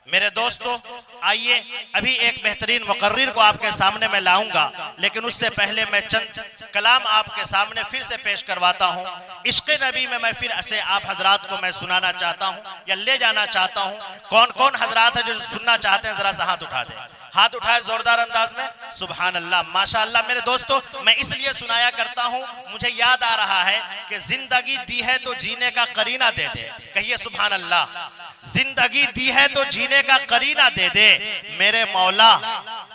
मेरे दोस्तों, आइए अभी एक बेहतरीन मुकर्रिर को आपके सामने मैं लाऊंगा, लेकिन उससे पहले मैं चंद कलाम आपके सामने फिर से पेश करवाता हूँ। इश्क़ नबी में मैं फिर से आप हजरात को मैं सुनाना चाहता हूँ या ले जाना चाहता हूँ। कौन कौन हजरात है जो सुनना चाहते हैं, जरा सा हाथ उठा दें। हाथ उठाए जोरदार अंदाज में। सुभान अल्लाह, माशाअल्लाह। मेरे दोस्तों, मैं इसलिए सुनाया करता हूँ, मुझे याद आ रहा है कि जिंदगी दी है तो जीने का करीना दे दे। कहिए सुभान अल्लाह। जिंदगी दी है तो जीने का करीना दे दे, मेरे मौला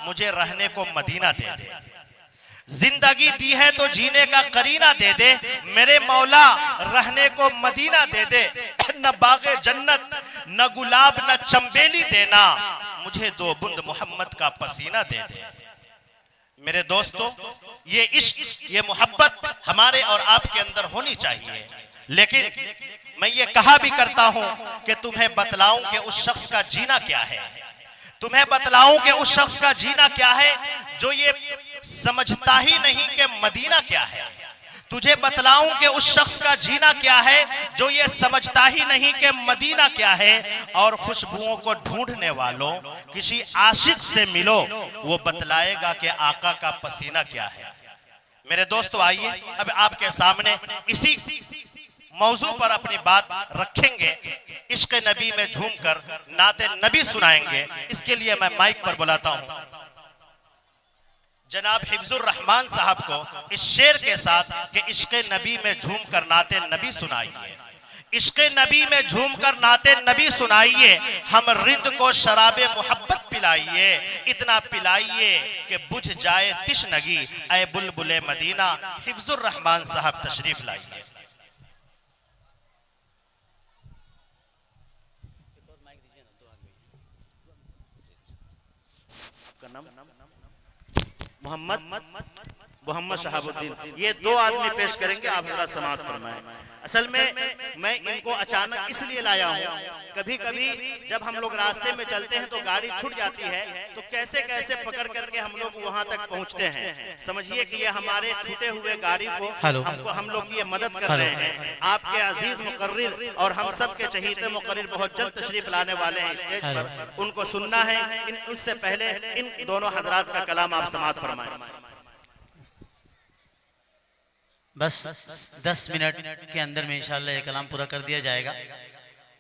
मुझे रहने को मदीना दे दे। जिंदगी दी है तो जीने का करीना दे दे, मेरे मौला रहने को मदीना दे दे। न बागे जन्नत न गुलाब न चंबेली देना, मुझे दो बूंद मोहम्मद का पसीना दे दे। मेरे दोस्तों, ये इश्क ये मोहब्बत हमारे और आपके अंदर होनी चाहिए, लेकिन मैं ये कहा भी करता हूं कि तुम्हें बतलाऊं कि उस शख्स का जीना क्या है। तुम्हें बतलाऊं कि उस शख्स का जीना क्या है जो ये समझता ही नहीं कि मदीना क्या है। तुझे बतलाऊं कि उस शख्स का जीना क्या है जो ये समझता ही नहीं कि मदीना क्या है। और खुशबुओं को ढूंढने वालों, किसी आशिक से मिलो, वो बतलाएगा कि आका का पसीना क्या है। मेरे दोस्तों, आइए अब आपके सामने इसी मौजू पर अपनी बात रखेंगे। इश्क नबी में झूमकर नाते नबी सुनाएंगे। इसके लिए मैं माइक पर बुलाता हूं जनाब हिफ्जुर रहमान साहब को इस शेर के साथ कि इश्क नबी में झूमकर नाते नबी सुनाइए। इश्क नबी में झूमकर नाते नबी सुनाइए, हम रिंद को शराबे मोहब्बत पिलाइए। इतना पिलाइए कि बुझ जाए तिश्नगी, ऐ बुलबुले मदीना। हिफ्जुर रहमान साहब तशरीफ लाइए। मोहम्मद शहाबुद्दीन, ये दो आदमी पेश करेंगे, आप जरा समाअत फरमाएं। असल में मैं इनको अचानक इसलिए लाया हूँ, कभी कभी जब हम लोग रास्ते में चलते हैं तो गाड़ी छूट जाती है, तो कैसे कैसे पकड़ करके हम लोग वहाँ तक पहुँचते हैं। समझिए कि ये हमारे छूटे हुए गाड़ी को हम लोग की ये मदद कर रहे हैं। आपके अजीज मुकर्रिर और हम सब के चहीते मुकर्रिर बहुत जल्द तशरीफ लाने वाले हैं स्टेज पर, उनको सुनना है। उससे पहले इन दोनों हजरात का कलाम आप समाअत फरमाएं। बस 10 मिनट के अंदर में इंशाअल्लाह ये कलाम पूरा कर दिया जाएगा।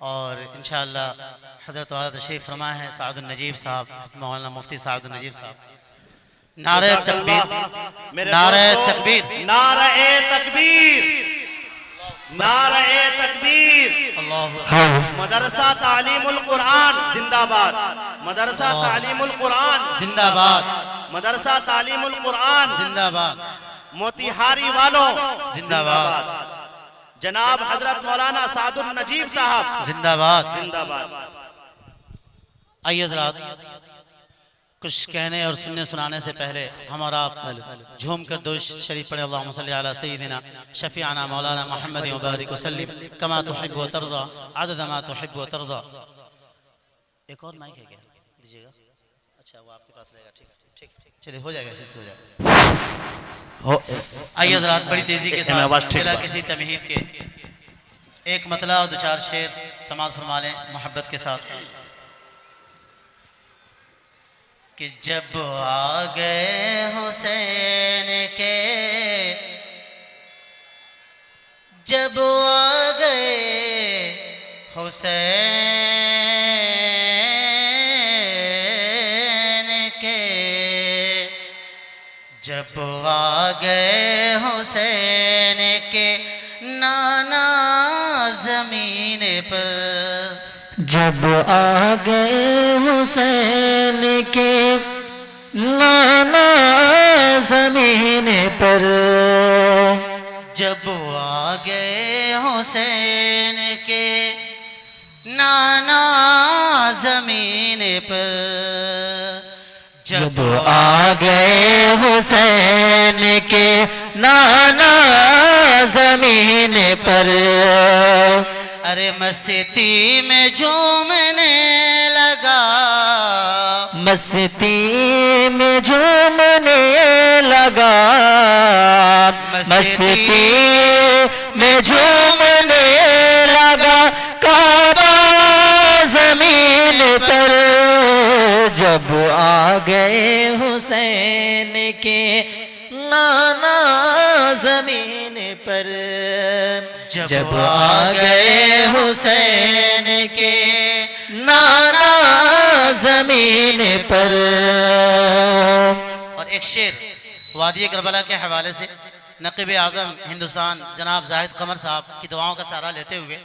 और इंशाअल्लाह हज़रत वाला तशरीफ़ फरमा है सादुल नजीब साहब, मौलाना मुफ्ती सादुल नजीब साहब। नारे तकबीर, नारे तकबीर, नारे तकबीर, नारे तकबीर। मदरसा तालीमुल कुरान जिंदाबाद, मदरसा तालीमुल कुरान जिंदाबाद, मदरसा तालीमुल कुरान जिंदाबाद, मोतिहारी वालों जिंदाबाद, जनाब हजरत मौलाना सादुल नजीब साहब जिंदाबाद, जिंदाबाद। आइए हज़रात, कुछ कहने और सुनने सुनाने से पहले हमारा आप झूम कर दो शरीफ पढ़े। अल्लाहुम्मा सल्ली अला सय्यिदिना शफीअना मौलाना मुहम्मद व बारिक वसल्लिम कमा तुहिब्बु व तर्ज़ा अदद मा तुहिब्बु व तर्ज़ा। एक और माइक है क्या, दीजिएगा। अच्छा, वो आपके पास रहेगा। ठीक है, ठीक है, चलिए हो जाएगा, इसी से हो जाएगा। आइए हज़रात, बड़ी तेजी के साथ बिला किसी तमहीद के एक मतला और 2-4 शेर समाअत फरमा लें मोहब्बत के साथ। कि जब आ गए हुसैन के, जब आ गए हुसैन के, जब आ गए हुसैन के नाना ज़मीन पर, जब आ गए हुसैन के नाना ज़मीन पर, जब आ गए हुसैन के नाना ज़मीन पर, जब आ गए हुसैन के नाना ज़मीन पर, अरे मस्ती में झूमने लगा, मस्ती में झूमने लगा, मस्ती में झूमने लगा। काबा ज़मीन पर जब आ गए हुसैन के नाना जमीन पर, जब आ गए हुसैन के नाना जमीन पर। और एक शेर वादी करबला के हवाले से नक़ीब आज़म हिंदुस्तान जनाब जाहिद कमर साहब की दुआओं का सहारा लेते हुए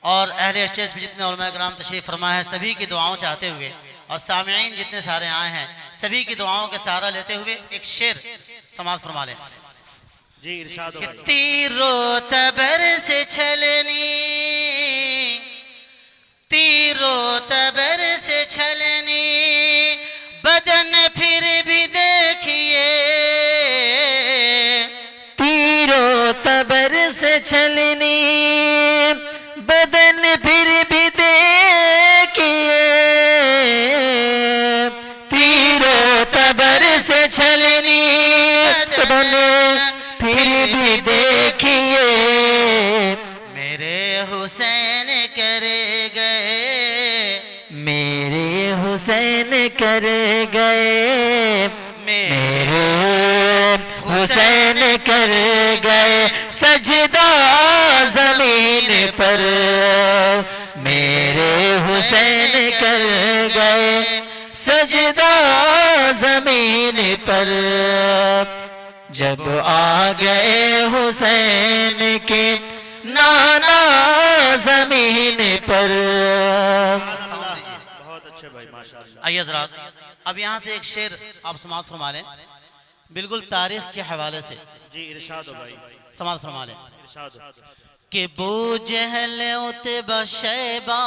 और अहले स्टेज पे जितने उलमा कराम तशरीफ़ फरमा है सभी की दुआओं चाहते हुए और सामईन जितने सारे आए हैं सभी की दुआओं का सहारा लेते हुए एक शेर समाअत फरमा लें। जी इरशाद हो भाई। तीरो तबर से छलनी, तीरो तबर से छलनी, बदन फिर भी देखिए। तीरो तबर से छलनी, बदन फिर भी देखिए। तीरो तबर से छलनी, बदन फिर भी देखिए। मेरे हुसैन करे गए, मेरे हुसैन कर गए, मेरे हुसैन कर गए सजदा जमीन पर। मेरे हुसैन कर गए सजदा जमीन पर। जब आ गए हुसैन के नाना जमीन पर। बहुत अच्छे भाई माशाअल्लाह। आइए हज़रात अब यहाँ से एक शेर आप समाअत फरमा लें बिल्कुल तारीख के हवाले से। जी इरशाद हो भाई। समाअत फरमा लें इरशाद हो। कि बू जहल उतबा शैबा,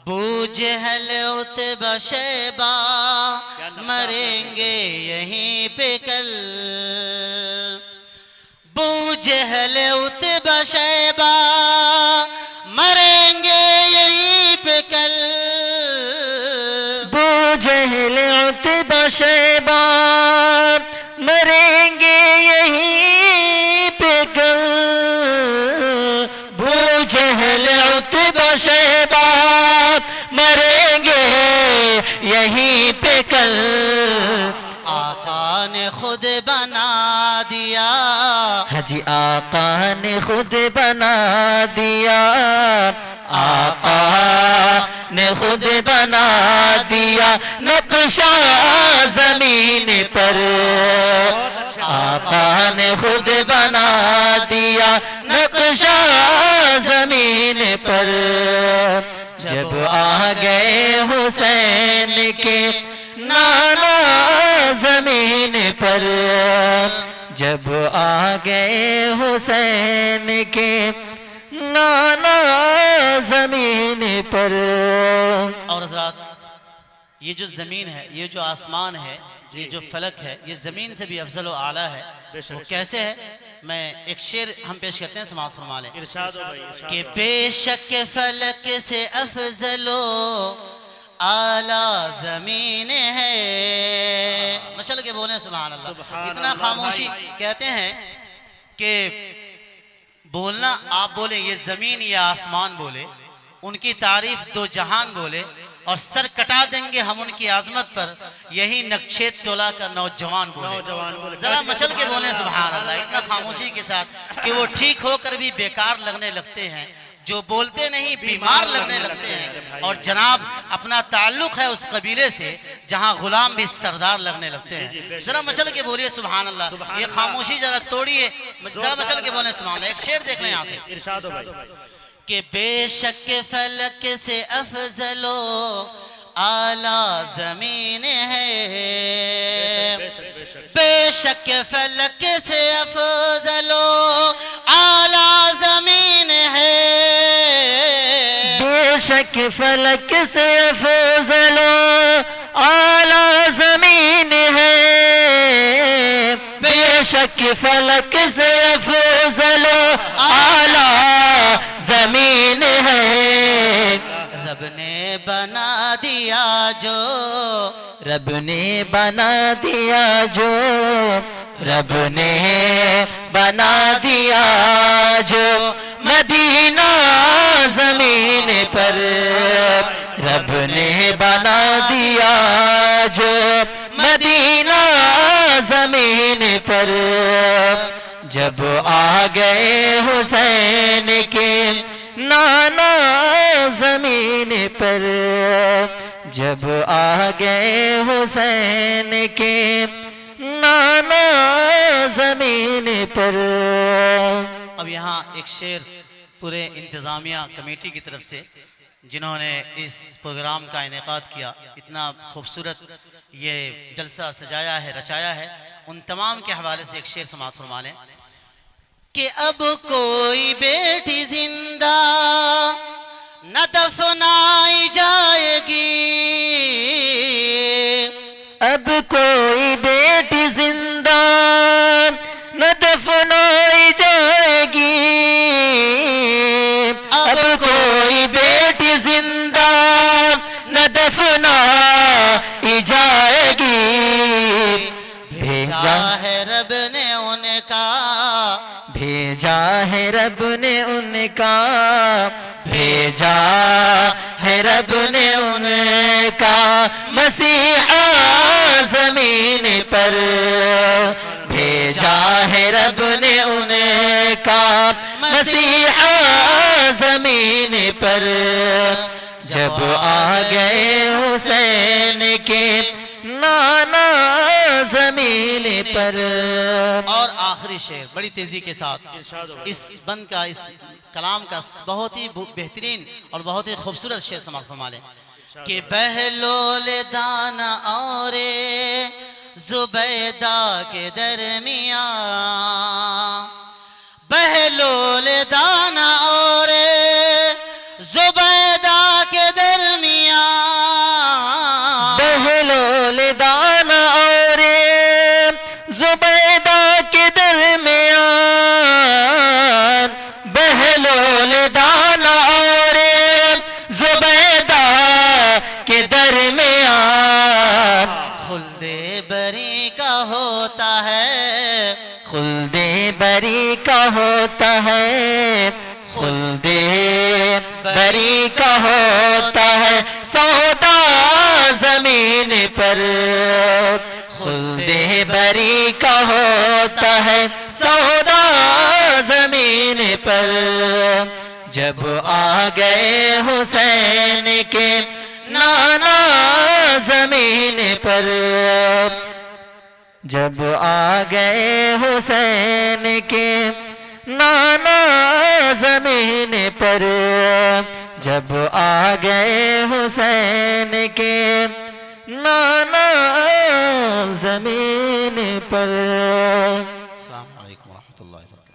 बू जहल उतबा शैबा, मरेंगे यहीं पे कल। बू जहल उतबा शैबा, मरेंगे यहीं पे कल। बू जहल उतबा शैबा, मरेंगे यहीं पे कल। बू जहल उतबा शैबा, मरेंगे यहीं पे कल। आका ने खुद बना दिया, हाजी आका ने खुद बना दिया। आका ने खुद बना दिया नक्शा जमीन पर। आका ने खुद बना दिया नक्शा जमीन पर। जब आ गए हुसैन के नाना जमीन पर। जब आ गए हुसैन के नाना जमीन पर। और हज़रात ये जो ज़मीन है, ये जो आसमान है, ये जो फलक है, ये ज़मीन से भी अफजल व आला है। वो कैसे है? मैं एक शेर हम पेश करते हैं, समाअत फरमा लें। इरशाद हो भाई। इरशाद कि हो। बेशक फलक से अफजलो आला ज़मीन है। मचल के बोले सुभान अल्लाह। सुभान इतना अल्लाह खामोशी भाई। कहते हैं कि बोलना आप बोले ये ज़मीन या आसमान बोले, उनकी तारीफ दो जहान बोले और सर कटा देंगे हम उनकी आजमत पर, यही नक्शेत टोला का नौजवान नौजवान बोले। बोले। जरा मचल के बोले सुभान अल्लाह। इतना खामोशी के साथ कि वो ठीक होकर भी बेकार लगने लगते हैं, जो बोलते नहीं बीमार लगने लगते हैं। और जनाब अपना ताल्लुक है उस कबीले से जहां गुलाम भी सरदार लगने लगते हैं। जरा मचल के बोलिए सुभान अल्लाह। ये खामोशी जरा तोड़िए, जरा मचल के बोले सुभान अल्लाह। एक शेर देख लें यहाँ से इरशाद हो भाई। कि बेशक फलक से अफजलो आला जमीन है। बेशक फलक से अफजलो आला जमीन है। बेशक फलक से अफजलो आला जमीन है। बेशक फलक से अफजलो आला जमीन है। रब ने बना दिया जो, रब ने बना दिया जो, रब ने बना दिया जो, मदीना जमीन पर। रब ने बना दिया जो मदीना जमीन पर। जब आ गए हुसैन के नाना जमीन पर, जब आ गए हुसैन के नाना जमीन पर। अब यहाँ एक शेर पूरे इंतज़ामिया कमेटी की तरफ से जिन्होंने इस प्रोग्राम का इनेकाद किया, इतना खूबसूरत ये जलसा सजाया है, रचाया है, उन तमाम के हवाले से एक शेर समाअत फरमा लें कि अब कोई बेटी जिंदा न दफनाई जाएगी, अब कोई बेटी जिंदा न दफनाई जाएगी, अब कोई बेटी जिंदा न दफनाई जाएगी। भेजा है रब ने उनका, भेजा है रब ने उनका, भेजा है रब ने उनका मसीहा जमीन पर। भेजा है रब ने उनका मसीहा जमीन पर। जब आ गए हुसैन के नाना जमीन पर। और आखिरी शेर बड़ी तेजी के साथ इस बंद का, इस कलाम का बहुत ही बेहतरीन और बहुत ही खूबसूरत शेर समाप्त फरमा लें कि बहलोल दाना और जुबैदा के दरमिया, बहलोल दाना और जुबैदा के दरमिया, बहलोल दाना और जुबैदा के दरमियान, बहलोल दाना और जुबैदा के दरमियान। खुल्दे बरी का होता है, खुल्दे बरी का होता है, खुल्दे बरी का होता है सौदा जमीन पर। खुल्दे बरी का होता है सौदा जमीन पर। जब आ गए हुसैन के नाना जमीन पर, जब आ गए हुसैन के नाना जमीन पर, जब आ गए हुसैन के नाना जमीन पर। अस्सलाम वालेकुम व रहमतुल्लाहि व बरकातहू।